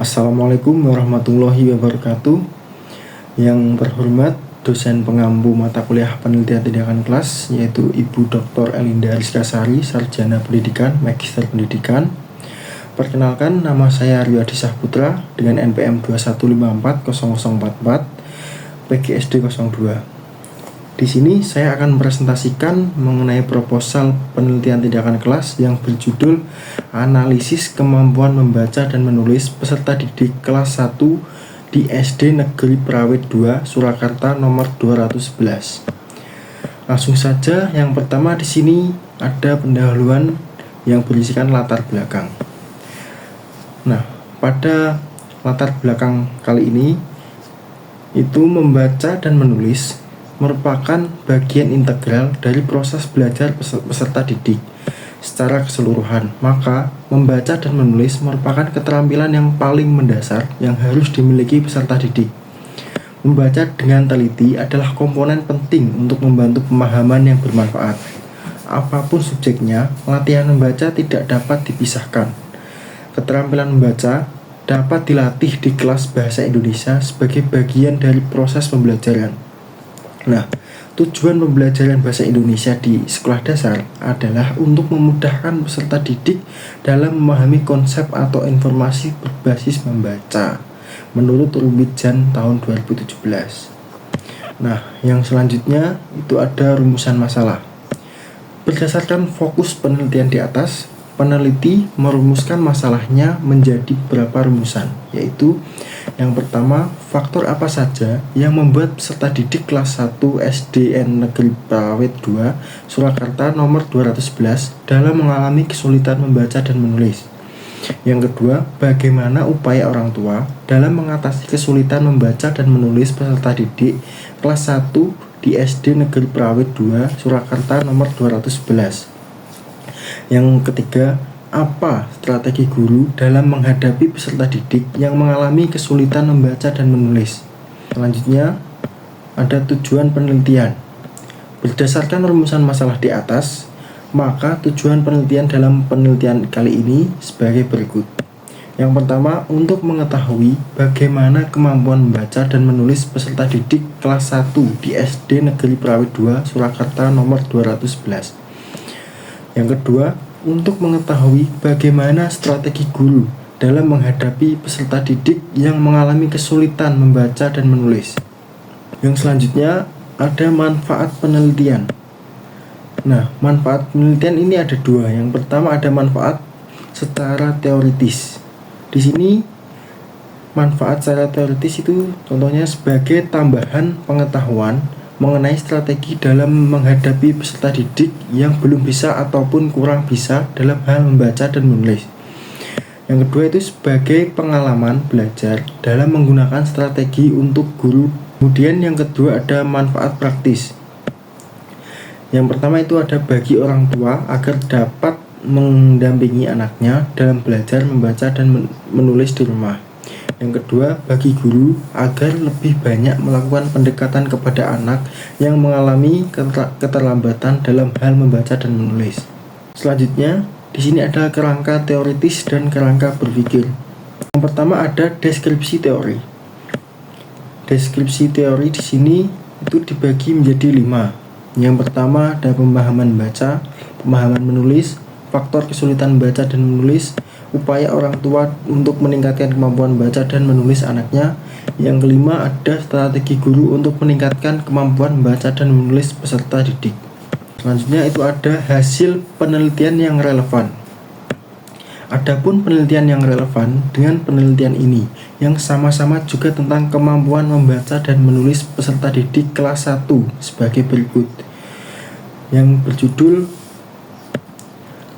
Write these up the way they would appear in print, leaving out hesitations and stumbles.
Assalamualaikum warahmatullahi wabarakatuh. Yang terhormat dosen pengampu mata kuliah penelitian tindakan kelas, yaitu Ibu Dr. Elinda Rizka Sari, Sarjana Pendidikan, Magister Pendidikan. Perkenalkan, nama saya Aryo Adi Saputra dengan NPM 2154044, PGSD 02. Di sini saya akan presentasikan mengenai proposal penelitian tindakan kelas yang berjudul Analisis Kemampuan Membaca dan Menulis Peserta Didik kelas 1 di SD Negeri Prawit 2, Surakarta nomor 211. Langsung saja, yang pertama di sini ada pendahuluan yang berisikan latar belakang. Nah, pada latar belakang kali ini itu membaca dan menulis merupakan bagian integral dari proses belajar peserta didik secara keseluruhan. Maka, membaca dan menulis merupakan keterampilan yang paling mendasar yang harus dimiliki peserta didik. Membaca dengan teliti adalah komponen penting untuk membantu pemahaman yang bermanfaat. Apapun subjeknya, latihan membaca tidak dapat dipisahkan. Keterampilan membaca dapat dilatih di kelas bahasa Indonesia sebagai bagian dari proses pembelajaran. Nah, tujuan pembelajaran bahasa Indonesia di sekolah dasar adalah untuk memudahkan peserta didik dalam memahami konsep atau informasi berbasis membaca menurut Rumit Jan tahun 2017. Nah, yang selanjutnya itu ada rumusan masalah. Berdasarkan fokus penelitian di atas, peneliti merumuskan masalahnya menjadi beberapa rumusan, yaitu yang pertama, faktor apa saja yang membuat peserta didik kelas 1 SDN Negeri Prawit 2, Surakarta nomor 211 dalam mengalami kesulitan membaca dan menulis. Yang kedua, bagaimana upaya orang tua dalam mengatasi kesulitan membaca dan menulis peserta didik kelas 1 di SD Negeri Prawit 2, Surakarta nomor 211. Yang ketiga, apa strategi guru dalam menghadapi peserta didik yang mengalami kesulitan membaca dan menulis. Selanjutnya, ada tujuan penelitian. Berdasarkan rumusan masalah di atas, maka tujuan penelitian dalam penelitian kali ini sebagai berikut. Yang pertama, untuk mengetahui bagaimana kemampuan membaca dan menulis peserta didik kelas 1 di SD Negeri Prawit 2, Surakarta nomor 211. Yang kedua, untuk mengetahui bagaimana strategi guru dalam menghadapi peserta didik yang mengalami kesulitan membaca dan menulis. Yang selanjutnya ada manfaat penelitian. Nah, manfaat penelitian ini ada dua. Yang pertama ada manfaat secara teoritis. Di sini manfaat secara teoritis itu contohnya sebagai tambahan pengetahuan mengenai strategi dalam menghadapi peserta didik yang belum bisa ataupun kurang bisa dalam hal membaca dan menulis. Yang kedua itu sebagai pengalaman belajar dalam menggunakan strategi untuk guru. Kemudian yang kedua ada manfaat praktis. Yang pertama itu ada bagi orang tua agar dapat mendampingi anaknya dalam belajar membaca dan menulis di rumah. Yang kedua, bagi guru agar lebih banyak melakukan pendekatan kepada anak yang mengalami keterlambatan dalam hal membaca dan menulis. Selanjutnya, di sini ada kerangka teoritis dan kerangka berpikir. Yang pertama ada deskripsi teori. Deskripsi teori di sini itu dibagi menjadi 5. Yang pertama ada pemahaman baca, pemahaman menulis, faktor kesulitan membaca dan menulis, upaya orang tua untuk meningkatkan kemampuan baca dan menulis anaknya. Yang kelima ada strategi guru untuk meningkatkan kemampuan membaca dan menulis peserta didik. Selanjutnya itu ada hasil penelitian yang relevan. Adapun penelitian yang relevan dengan penelitian ini yang sama-sama juga tentang kemampuan membaca dan menulis peserta didik kelas 1 sebagai berikut. Yang berjudul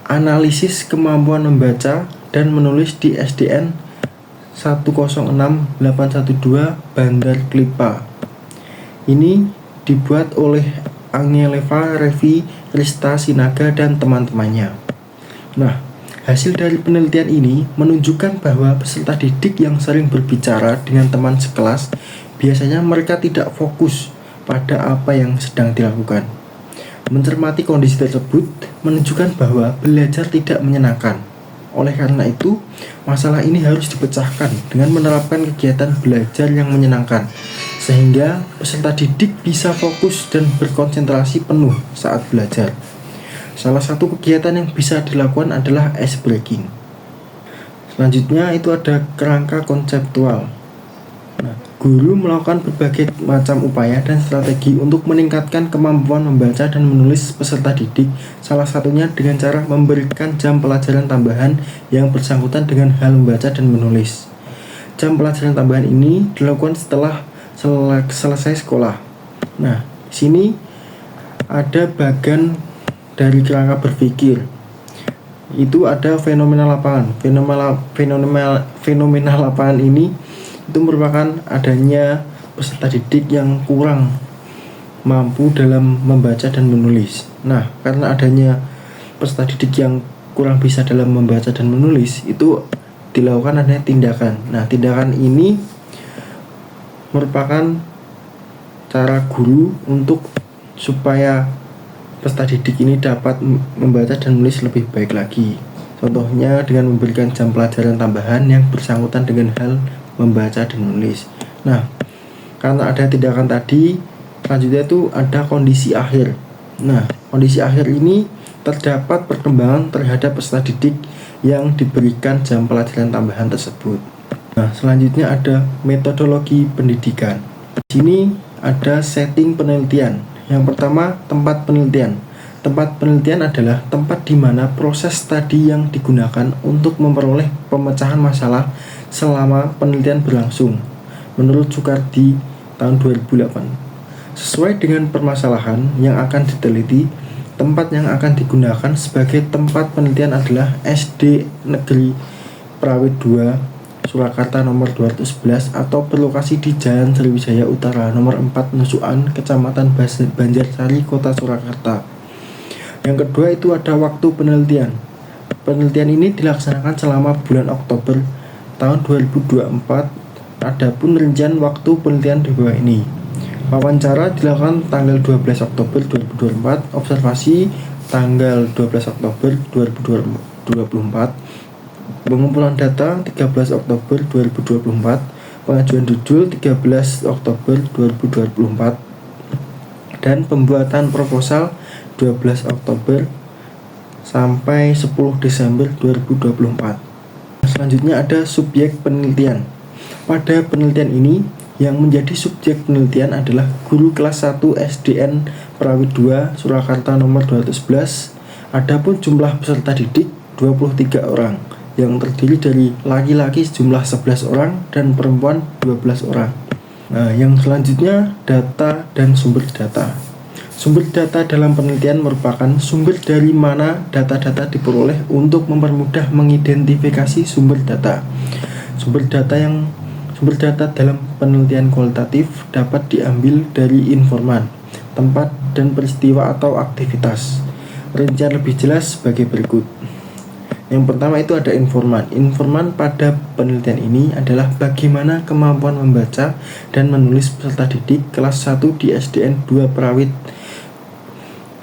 Analisis Kemampuan Membaca dan Menulis di SDN 106812 Bandar Klipa. Ini dibuat oleh Angeleva Revi Rista Sinaga dan teman-temannya. Nah, hasil dari penelitian ini menunjukkan bahwa peserta didik yang sering berbicara dengan teman sekelas biasanya mereka tidak fokus pada apa yang sedang dilakukan. Mencermati kondisi tersebut menunjukkan bahwa belajar tidak menyenangkan. Oleh karena itu, masalah ini harus dipecahkan dengan menerapkan kegiatan belajar yang menyenangkan, sehingga peserta didik bisa fokus dan berkonsentrasi penuh saat belajar. Salah satu kegiatan yang bisa dilakukan adalah ice breaking. Selanjutnya itu ada kerangka konseptual. Guru melakukan berbagai macam upaya dan strategi untuk meningkatkan kemampuan membaca dan menulis peserta didik, salah satunya dengan cara memberikan jam pelajaran tambahan yang bersangkutan dengan hal membaca dan menulis. Jam pelajaran tambahan ini dilakukan setelah selesai sekolah. Nah, di sini ada bagian dari kerangka berpikir. Itu ada fenomena lapangan. Fenomena lapangan ini itu merupakan adanya peserta didik yang kurang mampu dalam membaca dan menulis. Nah, karena adanya peserta didik yang kurang bisa dalam membaca dan menulis, itu dilakukan adanya tindakan. Nah, tindakan ini merupakan cara guru untuk supaya peserta didik ini dapat membaca dan menulis lebih baik lagi. Contohnya dengan memberikan jam pelajaran tambahan yang bersangkutan dengan hal membaca dan menulis. Nah, karena ada tindakan tadi, selanjutnya itu ada kondisi akhir. Nah, kondisi akhir ini terdapat perkembangan terhadap peserta didik yang diberikan jam pelajaran tambahan tersebut. Nah, selanjutnya ada metodologi pendidikan. Di sini ada setting penelitian. Yang pertama, tempat penelitian. Tempat penelitian adalah tempat di mana proses studi yang digunakan untuk memperoleh pemecahan masalah selama penelitian berlangsung. Menurut Soekardi tahun 2008, sesuai dengan permasalahan yang akan diteliti, tempat yang akan digunakan sebagai tempat penelitian adalah SD Negeri Prawit 2 Surakarta nomor 211 atau berlokasi di Jalan Sriwijaya Utara nomor 4 Nusukan, Kecamatan Banjarsari, Kota Surakarta. Yang kedua itu ada waktu penelitian. Penelitian ini dilaksanakan selama bulan Oktober tahun 2024. Adapun rincian waktu penelitian di bawah ini. Wawancara dilakukan tanggal 12 Oktober 2024, observasi tanggal 12 Oktober 2024, pengumpulan data 13 Oktober 2024, pengajuan judul 13 Oktober 2024, dan pembuatan proposal 12 Oktober sampai 10 Desember 2024. Selanjutnya ada subjek penelitian. Pada penelitian ini, yang menjadi subjek penelitian adalah guru kelas 1 SDN Prawit 2 Surakarta nomor 211. Adapun jumlah peserta didik 23 orang, yang terdiri dari laki-laki sejumlah 11 orang dan perempuan 12 orang. Nah, yang selanjutnya data dan sumber data. Sumber data dalam penelitian merupakan sumber dari mana data-data diperoleh untuk mempermudah mengidentifikasi sumber data. Sumber data dalam penelitian kualitatif dapat diambil dari informan, tempat, dan peristiwa atau aktivitas. Rincian lebih jelas sebagai berikut. Yang pertama itu ada informan. Informan pada penelitian ini adalah bagaimana kemampuan membaca dan menulis peserta didik kelas 1 di SDN 2 Prawit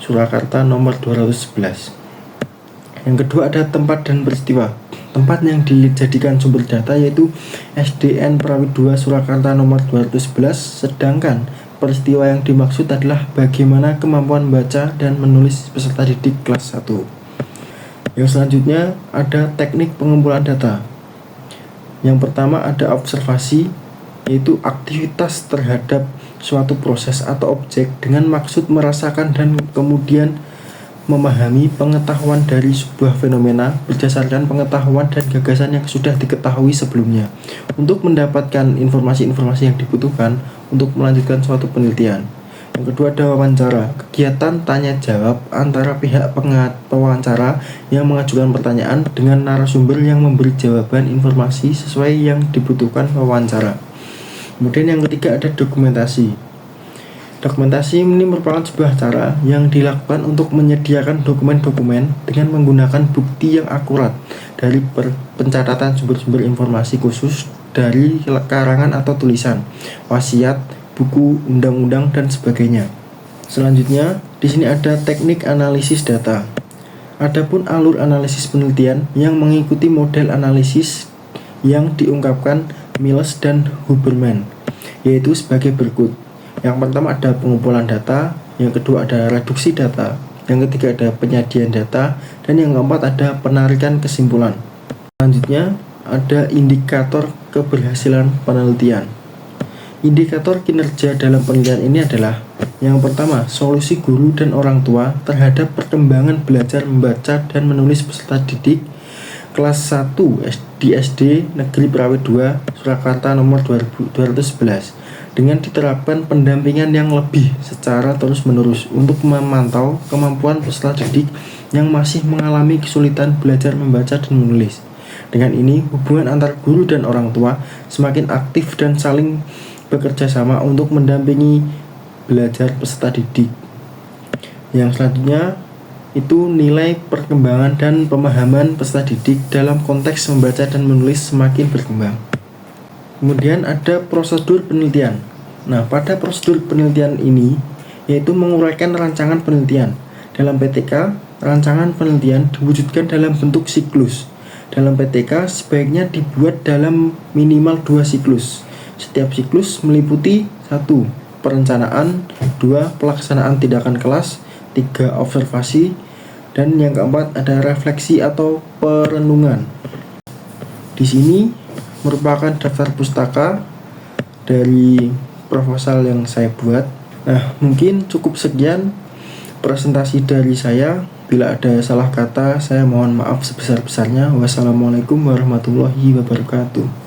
Surakarta nomor 211. Yang kedua ada tempat dan peristiwa. Tempat yang dijadikan sumber data yaitu SDN Prawit 2 Surakarta nomor 211, sedangkan peristiwa yang dimaksud adalah bagaimana kemampuan membaca dan menulis peserta didik kelas 1. Yang selanjutnya ada teknik pengumpulan data. Yang pertama ada observasi, yaitu aktivitas terhadap suatu proses atau objek dengan maksud merasakan dan kemudian memahami pengetahuan dari sebuah fenomena berdasarkan pengetahuan dan gagasan yang sudah diketahui sebelumnya untuk mendapatkan informasi-informasi yang dibutuhkan untuk melanjutkan suatu penelitian. Yang kedua ada wawancara, kegiatan tanya jawab antara pihak pewawancara yang mengajukan pertanyaan dengan narasumber yang memberi jawaban informasi sesuai yang dibutuhkan wawancara. Kemudian yang ketiga ada dokumentasi. Dokumentasi ini merupakan sebuah cara yang dilakukan untuk menyediakan dokumen-dokumen dengan menggunakan bukti yang akurat dari pencatatan sumber-sumber informasi khusus dari karangan atau tulisan, wasiat, buku, undang-undang, dan sebagainya. Selanjutnya, di sini ada teknik analisis data. Adapun alur analisis penelitian yang mengikuti model analisis yang diungkapkan Miles dan Huberman, yaitu sebagai berikut. Yang pertama ada pengumpulan data, yang kedua ada reduksi data, yang ketiga ada penyajian data, dan yang keempat ada penarikan kesimpulan. Selanjutnya ada indikator keberhasilan penelitian. Indikator kinerja dalam penelitian ini adalah yang pertama, solusi guru dan orang tua terhadap perkembangan belajar membaca dan menulis peserta didik kelas 1 di SD Negeri Prawit 2 Surakarta nomor 2211 dengan diterapkan pendampingan yang lebih secara terus-menerus untuk memantau kemampuan peserta didik yang masih mengalami kesulitan belajar membaca dan menulis. Dengan ini, hubungan antar guru dan orang tua semakin aktif dan saling bekerja sama untuk mendampingi belajar peserta didik. Yang selanjutnya itu nilai perkembangan dan pemahaman peserta didik dalam konteks membaca dan menulis semakin berkembang. Kemudian ada prosedur penelitian. Nah, pada prosedur penelitian ini yaitu menguraikan rancangan penelitian. Dalam PTK, rancangan penelitian diwujudkan dalam bentuk siklus. Dalam PTK sebaiknya dibuat dalam minimal 2 siklus. Setiap siklus meliputi 1. Perencanaan, 2. Pelaksanaan tindakan kelas, 3. Observasi, dan yang keempat ada refleksi atau perenungan. Di sini merupakan daftar pustaka dari proposal yang saya buat. Nah, mungkin cukup sekian presentasi dari saya. Bila ada salah kata, saya mohon maaf sebesar-besarnya. Wassalamualaikum warahmatullahi wabarakatuh.